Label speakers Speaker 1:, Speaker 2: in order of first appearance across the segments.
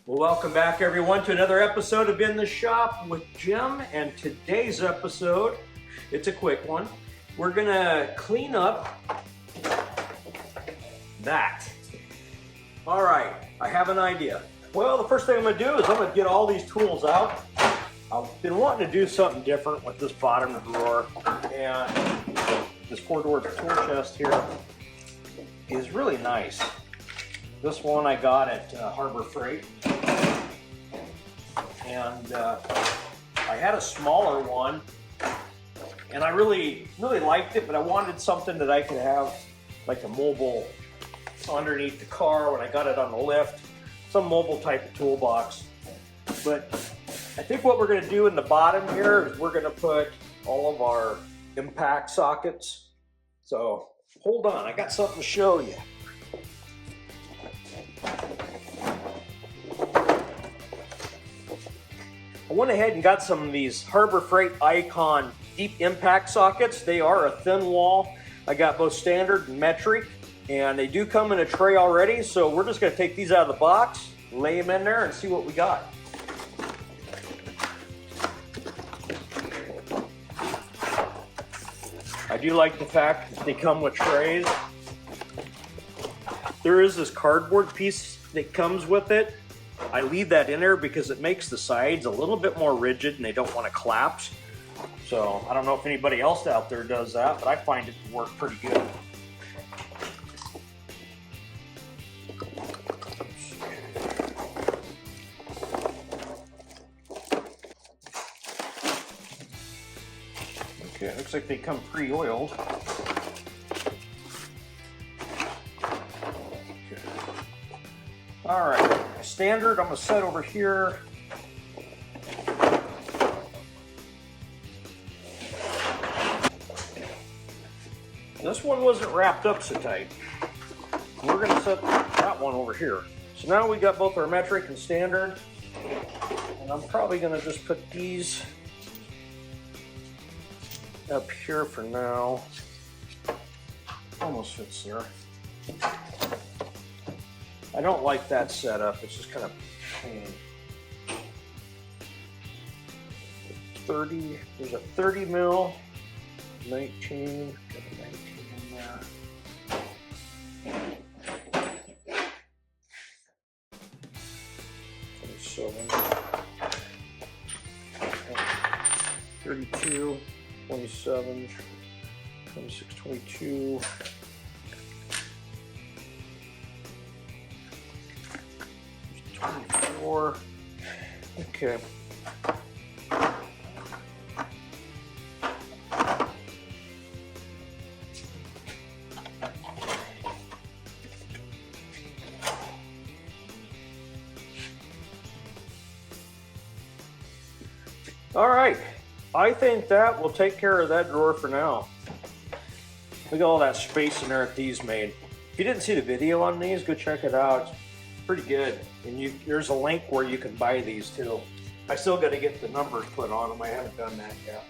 Speaker 1: Well, welcome back everyone to another episode of In the Shop with Jim, and today's episode, it's a quick one. We're gonna clean up that. All right, I have an idea. Well, the first thing I'm gonna do is I'm gonna get all these tools out. I've been wanting to do something different with this bottom drawer, and this 4-door tool chest here is really nice. This one I got at Harbor Freight, and I had a smaller one, and I really liked it, but I wanted something that I could have like a mobile underneath the car when I got it on the lift, some mobile type of toolbox. But I think what we're going to do in the bottom here is we're going to put all of our impact sockets. So hold on, I got something to show you. I went ahead and got some of these Harbor Freight Icon deep impact sockets. They are a thin wall. I got both standard and metric, and they do come in a tray already. So we're just going to take these out of the box, lay them in there, and see what we got. I do like the fact that they come with trays. There is this cardboard piece that comes with it. I leave that in there because it makes the sides a little bit more rigid and they don't want to collapse. So I don't know if anybody else out there does that, but I find it to work pretty good. Okay, it looks like they come pre-oiled. All right, standard I'm gonna set over here. This one wasn't wrapped up so tight. We're gonna set that one over here. So now we got both our metric and standard, and I'm probably gonna just put these up here for now. Almost fits there. I don't like that setup. It's just kind of pain. 30. There's a 30 mil, 19. Got a 19 in there. 27. 32. 27. 26. 22. 24. Okay. All right. I think that will take care of that drawer for now. Look at all that space in there that these made. If you didn't see the video on these, go check it out. Pretty good, and there's a link where you can buy these too. I still got to get the numbers put on them. I haven't done that yet.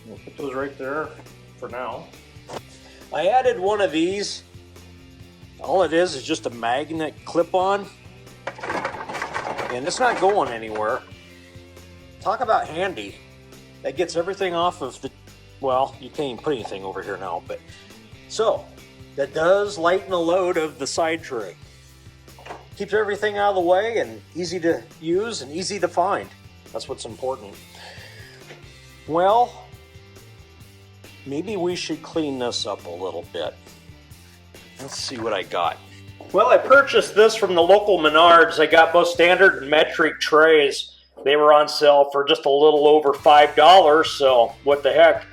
Speaker 1: We'll put those right there for now. I added one of these. All it is just a magnet clip-on, and it's not going anywhere. Talk about handy. That gets everything off of the, well, you can't even put anything over here now, but so that does lighten the load of the side tray. Keeps everything out of the way and easy to use and easy to find. That's what's important. Well, maybe we should clean this up a little bit. Let's see what I got. Well, I purchased this from the local Menards. I got both standard and metric trays. They were on sale for just a little over $5, so what the heck?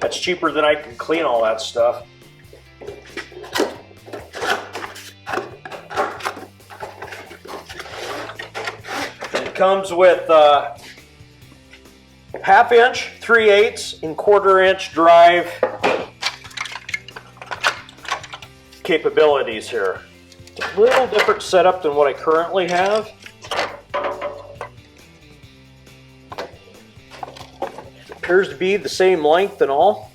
Speaker 1: That's cheaper than I can clean all that stuff. It comes with 1/2 inch, 3/8, and 1/4 inch drive capabilities here. It's a little different setup than what I currently have. appears to be the same length and all.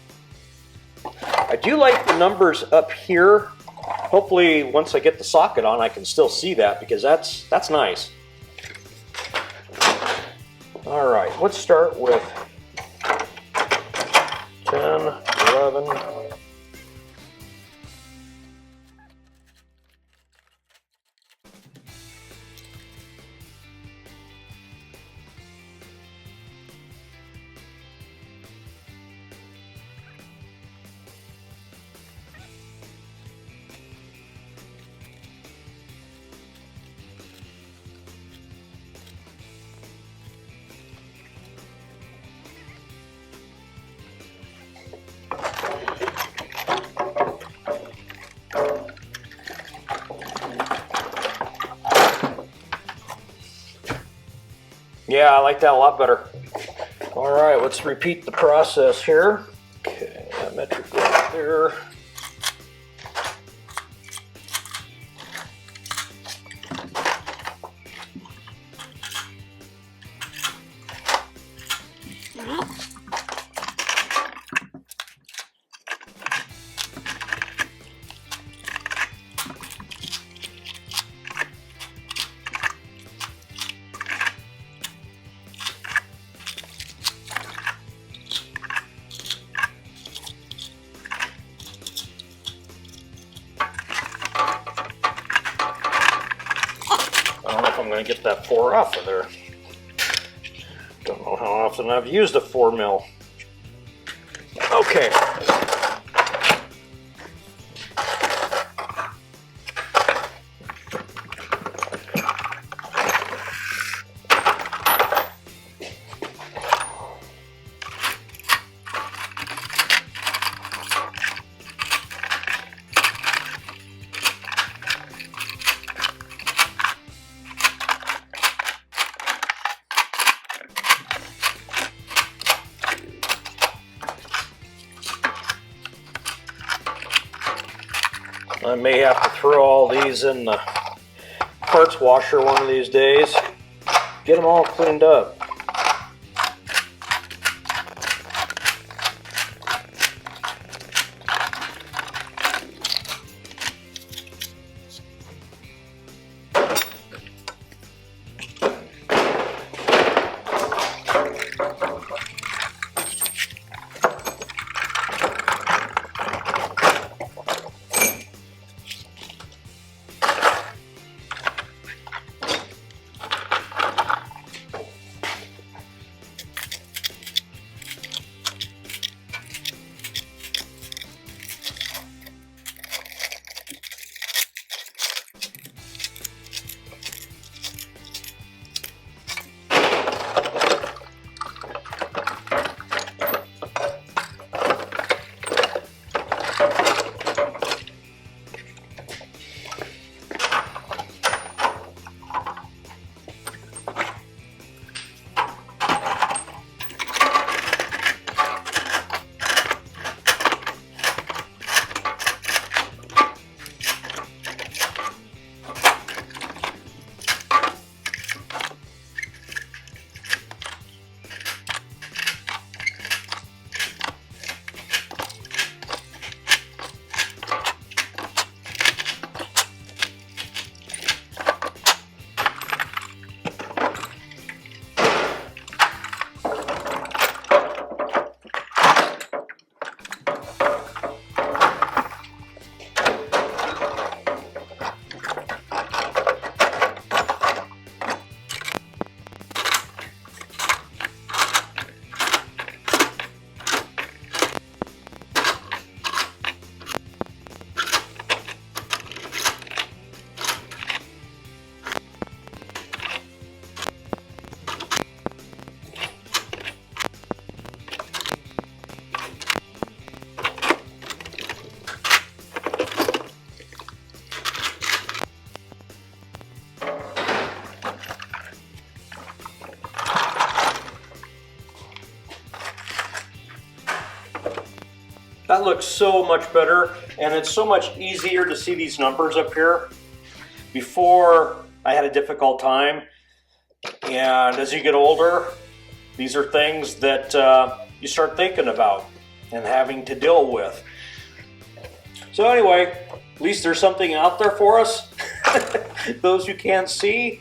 Speaker 1: I do like the numbers up here. Hopefully once I get the socket on I can still see that, because that's nice. Alright, let's start with 10, 11. Yeah, I like that a lot better. All right, let's repeat the process here. Okay, that metric right there. I'm going to get that 4 off of there. Don't know how often I've used a 4 mil. Okay. I may have to throw all these in the parts washer one of these days. Get them all cleaned up. That looks so much better, and it's so much easier to see these numbers up here. Before, I had a difficult time, and as you get older, these are things that you start thinking about and having to deal with. So anyway, at least there's something out there for us, those who can't see.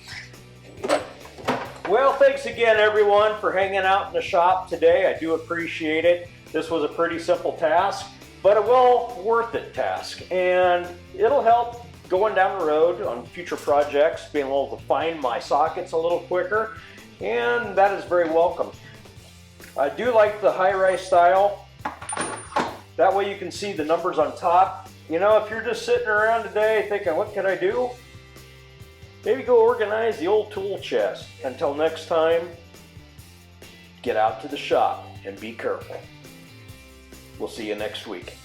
Speaker 1: Well, thanks again everyone for hanging out in the shop today. I do appreciate it. This was a pretty simple task, but a well worth it task, and it'll help going down the road on future projects, being able to find my sockets a little quicker, and that is very welcome. I do like the high-rise style. That way you can see the numbers on top. You know, if you're just sitting around today thinking, what can I do? Maybe go organize the old tool chest. Until next time, get out to the shop and be careful. We'll see you next week.